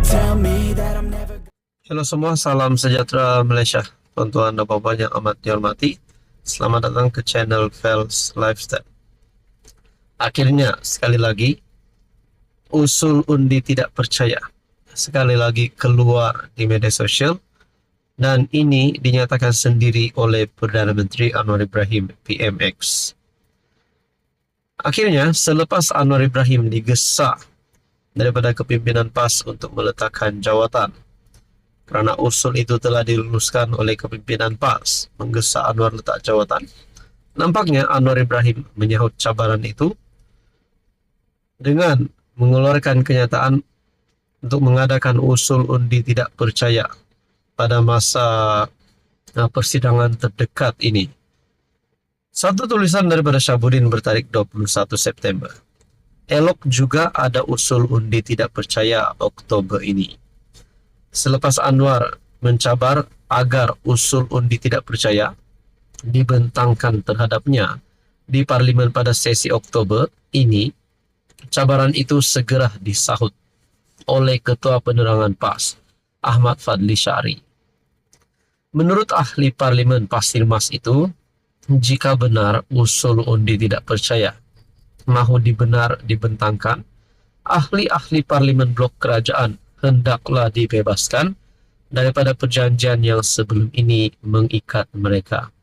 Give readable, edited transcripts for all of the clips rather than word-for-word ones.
tell me that I'm never. Halo semua, salam sejahtera Malaysia. Tuan-tuan dan puan-puan yang amat dihormati, selamat datang ke channel Fels Lifestyle. Akhirnya, sekali lagi, usul undi tidak percaya sekali lagi keluar di media sosial, dan ini dinyatakan sendiri oleh Perdana Menteri Anwar Ibrahim PMX. Akhirnya, selepas Anwar Ibrahim digesa daripada kepimpinan PAS untuk meletakkan jawatan, kerana usul itu telah diluluskan oleh kepimpinan PAS menggesa Anwar letak jawatan, nampaknya Anwar Ibrahim menyahut cabaran itu dengan mengeluarkan kenyataan untuk mengadakan usul undi tidak percaya pada masa persidangan terdekat ini. Satu tulisan daripada Syabuddin bertarik 21 September. Elok juga ada usul undi tidak percaya Oktober ini. Selepas Anwar mencabar agar usul undi tidak percaya dibentangkan terhadapnya di Parlimen pada sesi Oktober ini, cabaran itu segera disahut oleh Ketua Penerangan PAS, Ahmad Fadli Syari. Menurut ahli Parlimen Pasir Mas itu, jika benar usul undi tidak percaya mahu dibentangkan, ahli-ahli Parlimen Blok Kerajaan hendaklah dibebaskan daripada perjanjian yang sebelum ini mengikat mereka.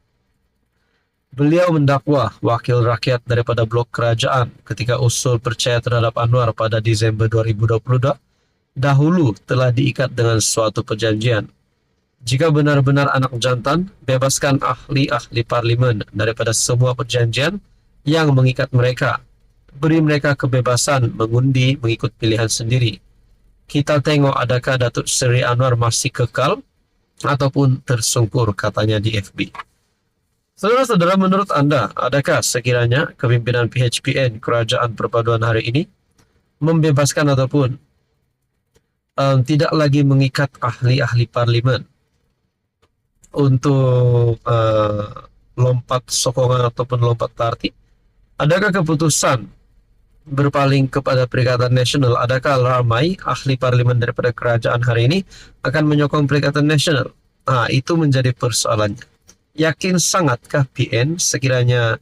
Beliau mendakwa wakil rakyat daripada Blok Kerajaan ketika usul percaya terhadap Anwar pada Disember 2022 dahulu telah diikat dengan suatu perjanjian. Jika benar-benar anak jantan, bebaskan ahli-ahli parlimen daripada semua perjanjian yang mengikat mereka. Beri mereka kebebasan mengundi mengikut pilihan sendiri. Kita tengok adakah Datuk Seri Anwar masih kekal ataupun tersungkur, katanya di FB. Saudara-saudara, menurut anda, adakah sekiranya kepimpinan PHPN Kerajaan Perpaduan hari ini membebaskan ataupun tidak lagi mengikat ahli-ahli parlimen untuk lompat sokongan ataupun lompat parti? Adakah keputusan berpaling kepada Perikatan Nasional? Adakah ramai ahli parlimen daripada kerajaan hari ini akan menyokong Perikatan Nasional? Itu menjadi persoalannya. Yakin sangatkah PN sekiranya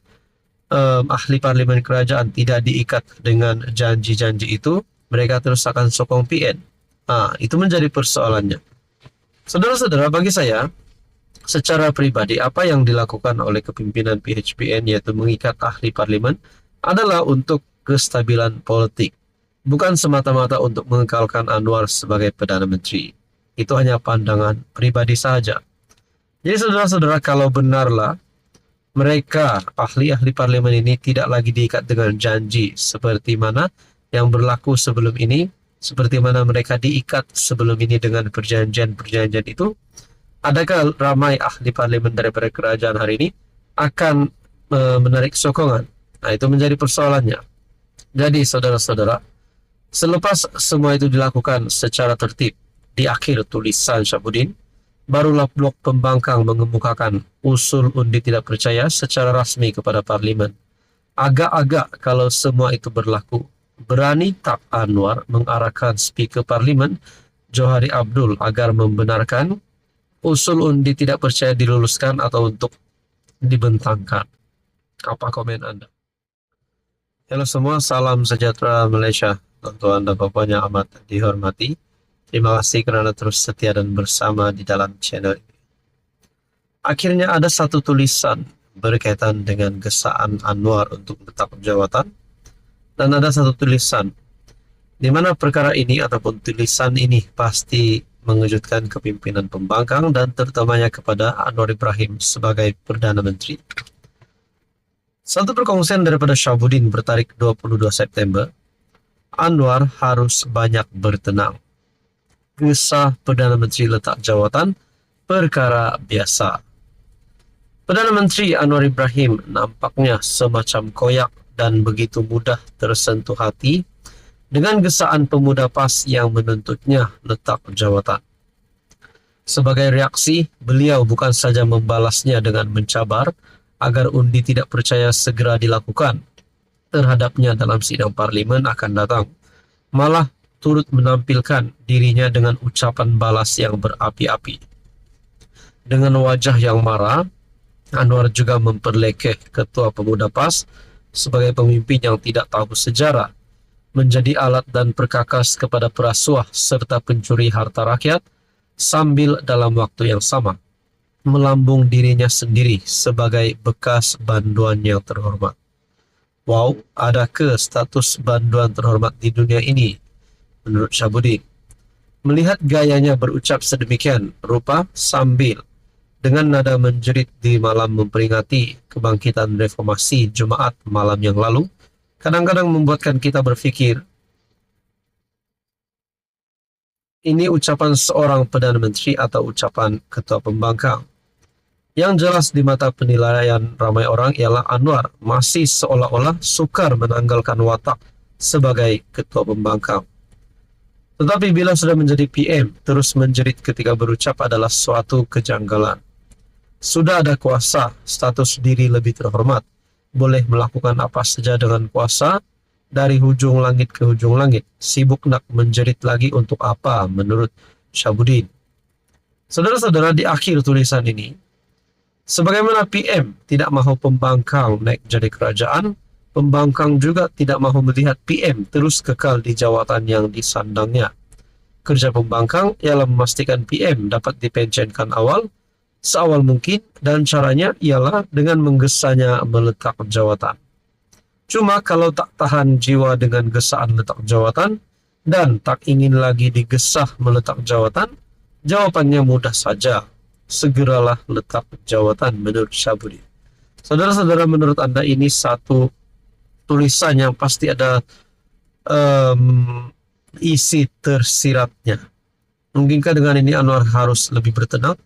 ahli parlimen kerajaan tidak diikat dengan janji-janji itu, mereka terus akan sokong PN? Itu menjadi persoalannya. Saudara-saudara, bagi saya, secara pribadi, apa yang dilakukan oleh kepimpinan PHPN yaitu mengikat ahli parlimen adalah untuk kestabilan politik, bukan semata-mata untuk mengekalkan Anwar sebagai Perdana Menteri. Itu hanya pandangan pribadi saja. Jadi saudara-saudara, kalau benarlah mereka, ahli-ahli parlimen ini, tidak lagi diikat dengan janji seperti mana yang berlaku sebelum ini, seperti mana mereka diikat sebelum ini dengan perjanjian-perjanjian itu, adakah ramai ahli parlimen daripada kerajaan hari ini akan menarik sokongan? Itu menjadi persoalannya. Jadi saudara-saudara, selepas semua itu dilakukan secara tertib di akhir tulisan Syabuddin, barulah Blok Pembangkang mengemukakan usul undi tidak percaya secara rasmi kepada Parlimen. Agak-agak kalau semua itu berlaku, berani tak Anwar mengarahkan Speaker Parlimen Johari Abdul agar membenarkan usul undi tidak percaya diluluskan atau untuk dibentangkan? Apa komen anda? Halo semua, salam sejahtera Malaysia. Tuan-tuan dan puan-puan yang amat dihormati, terima kasih kerana terus setia dan bersama di dalam channel ini. Akhirnya ada satu tulisan berkaitan dengan gesaan Anwar untuk letak jawatan, dan ada satu tulisan di mana perkara ini ataupun tulisan ini pasti mengejutkan kepimpinan pembangkang dan terutamanya kepada Anwar Ibrahim sebagai Perdana Menteri. Satu perkongsian daripada Syabuddin bertarik 22 September, Anwar harus banyak bertenang. Gesa Perdana Menteri letak jawatan, perkara biasa. Perdana Menteri Anwar Ibrahim nampaknya semacam koyak dan begitu mudah tersentuh hati dengan gesaan pemuda PAS yang menuntutnya letak jawatan. Sebagai reaksi, beliau bukan saja membalasnya dengan mencabar agar undi tidak percaya segera dilakukan terhadapnya dalam sidang parlimen akan datang, malah turut menampilkan dirinya dengan ucapan balas yang berapi-api. Dengan wajah yang marah, Anwar juga memperlekeh Ketua Pemuda PAS sebagai pemimpin yang tidak tahu sejarah, menjadi alat dan perkakas kepada perasuah serta pencuri harta rakyat, sambil dalam waktu yang sama melambung dirinya sendiri sebagai bekas banduan yang terhormat. Wow, adakah status banduan terhormat di dunia ini? Menurut Syahbudin, melihat gayanya berucap sedemikian rupa sambil dengan nada menjerit di malam memperingati kebangkitan reformasi Jumat malam yang lalu, kadang-kadang membuatkan kita berpikir, ini ucapan seorang Perdana Menteri atau ucapan Ketua Pembangkang? Yang jelas di mata penilaian ramai orang ialah Anwar masih seolah-olah sukar menanggalkan watak sebagai Ketua Pembangkang. Tetapi bila sudah menjadi PM, terus menjerit ketika berucap adalah suatu kejanggalan. Sudah ada kuasa, status diri lebih terhormat, boleh melakukan apa saja dengan kuasa, dari hujung langit ke hujung langit, sibuk nak menjerit lagi untuk apa menurut Syahbudin. Saudara-saudara, di akhir tulisan ini, sebagaimana PM tidak mahu pembangkang naik jadi kerajaan, pembangkang juga tidak mahu melihat PM terus kekal di jawatan yang disandangnya. Kerja pembangkang ialah memastikan PM dapat dipensiunkan seawal mungkin, dan caranya ialah dengan menggesanya meletak jawatan. Cuma kalau tak tahan jiwa dengan gesaan letak jawatan dan tak ingin lagi digesah meletak jawatan, jawabannya mudah saja, segeralah letak jawatan menurut Syahbudin. Saudara-saudara, menurut Anda ini satu tulisan yang pasti ada isi tersiratnya. Mungkinkah dengan ini Anwar harus lebih bertenang?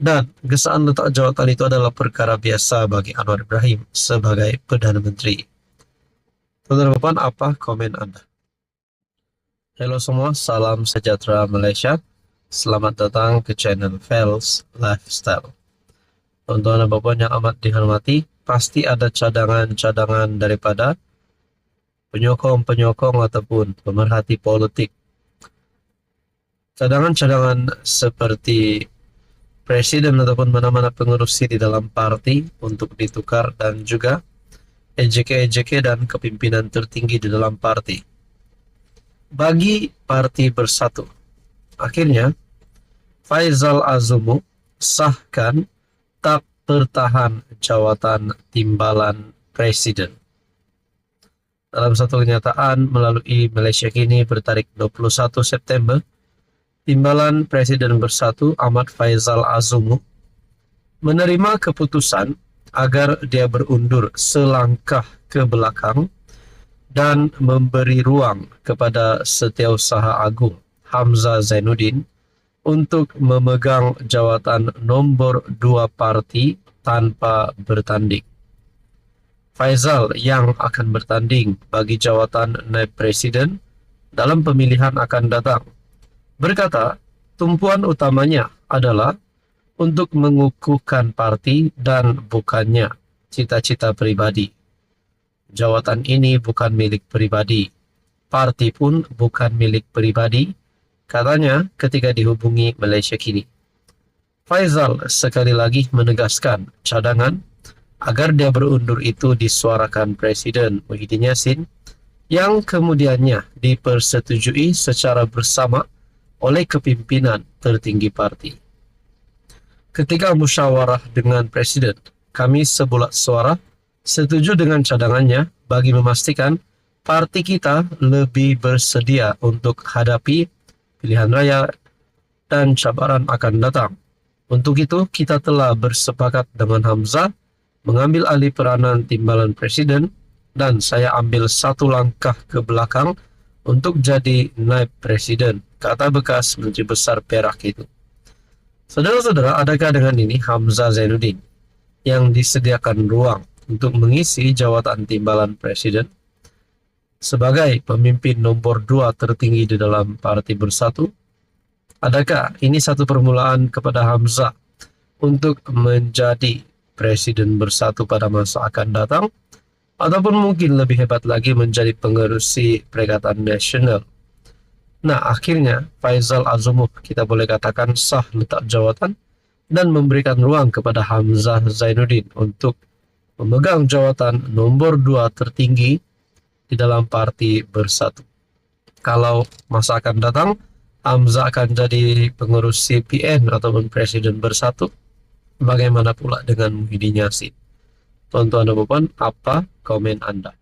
Dan gesaan letak jawatan itu adalah perkara biasa bagi Anwar Ibrahim sebagai Perdana Menteri. Saudara Bapak, apa komen Anda? Halo semua, salam sejahtera Malaysia. Selamat datang ke channel Fels Lifestyle. Untuk Anda Bapak yang amat dihormati, pasti ada cadangan-cadangan daripada penyokong-penyokong ataupun pemerhati politik. Cadangan-cadangan seperti presiden ataupun mana-mana pengurusi di dalam parti untuk ditukar, dan juga ejek-ejek dan kepimpinan tertinggi di dalam parti. Bagi Parti Bersatu, akhirnya Faizal Azumu sahkan tak bertahan jawatan timbalan presiden. Dalam satu kenyataan melalui Malaysia Kini bertarik 21 September, Timbalan Presiden Bersatu Ahmad Faizal Azumu menerima keputusan agar dia berundur selangkah ke belakang dan memberi ruang kepada Setiausaha Agung Hamzah Zainuddin untuk memegang jawatan nombor 2 parti tanpa bertanding. Faizal yang akan bertanding bagi jawatan Naib Presiden dalam pemilihan akan datang berkata, tumpuan utamanya adalah untuk mengukuhkan parti dan bukannya cita-cita pribadi. Jawatan ini bukan milik pribadi, parti pun bukan milik pribadi, katanya ketika dihubungi Malaysia Kini. Faizal sekali lagi menegaskan cadangan agar dia berundur itu disuarakan Presiden Muhyiddin Yassin, yang kemudiannya dipersetujui secara bersama oleh kepimpinan tertinggi parti. Ketika musyawarah dengan Presiden, kami sebulat suara setuju dengan cadangannya bagi memastikan parti kita lebih bersedia untuk hadapi pilihan raya dan cabaran akan datang. Untuk itu, kita telah bersepakat dengan Hamzah mengambil alih peranan timbalan Presiden, dan saya ambil satu langkah ke belakang untuk jadi Naib Presiden, kata bekas Menteri Besar Perak itu. Saudara-saudara, adakah dengan ini Hamzah Zainuddin yang disediakan ruang untuk mengisi jawatan timbalan Presiden sebagai pemimpin nomor 2 tertinggi di dalam Parti Bersatu? Adakah ini satu permulaan kepada Hamzah untuk menjadi Presiden Bersatu pada masa akan datang? Ataupun mungkin lebih hebat lagi menjadi pengerusi Perikatan Nasional? Nah, akhirnya Faisal Azumur kita boleh katakan sah letak jawatan dan memberikan ruang kepada Hamzah Zainuddin untuk memegang jawatan nomor 2 tertinggi di dalam Parti Bersatu. Kalau masa akan datang, Hamzah akan jadi pengurus CPN ataupun Presiden Bersatu. Bagaimana pula dengan Muhyiddin Yassin? Tuan-tuan dan puan, apa komen Anda?